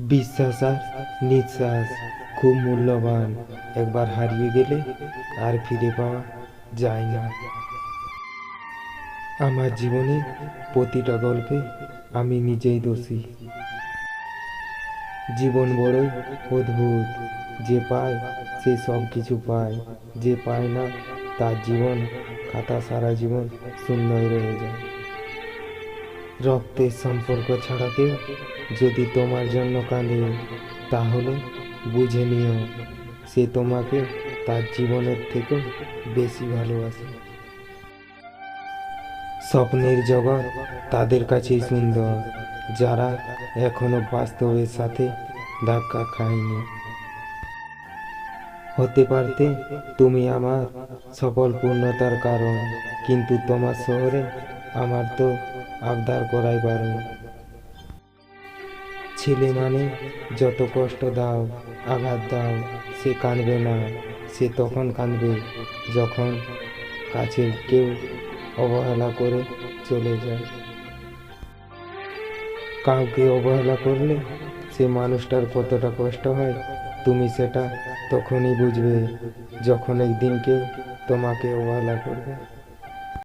বিশ্বাস আর নিঃশ্বাস খুব মূল্যবান। একবার হারিয়ে গেলে আর ফিরে পাওয়া যায় না। আমার জীবনে প্রতিটা গল্পে আমি নিজেই দোষী। জীবন বড়ই অদ্ভুত। যে পায় সে সব কিছু পায়, যে পায় না তার জীবন খাতা সারা জীবন শূন্যই রয়ে যায়। রক্তের সম্পর্ক ছাড়া কেউ যদি তোমার জন্য কাঁদে, তাহলে বুঝে নিও সে তোমাকে তার জীবনের থেকেও বেশি ভালোবাসে। স্বপ্নের জগৎ তাদের কাছেই সুন্দর যারা এখনো বাস্তবের সাথে ধাক্কা খায়নি। হতে পারতে তুমি আমার সকল পূর্ণতার কারণ, কিন্তু তোমার শহরে আমার তো আবদার করাই বারণ। ছেলে মানে যত কষ্ট দাও, আঘাত দাও, সে কাঁদবে না। সে তখন কাঁদবে যখন কাছে কেউ অবহেলা করে চলে যায়। কাউকে অবহেলা করলে সে মানুষটার কতটা কষ্ট হয় তুমি সেটা তখনই বুঝবে, যখন একদিন কেউ তোমাকে অবহেলা করবে।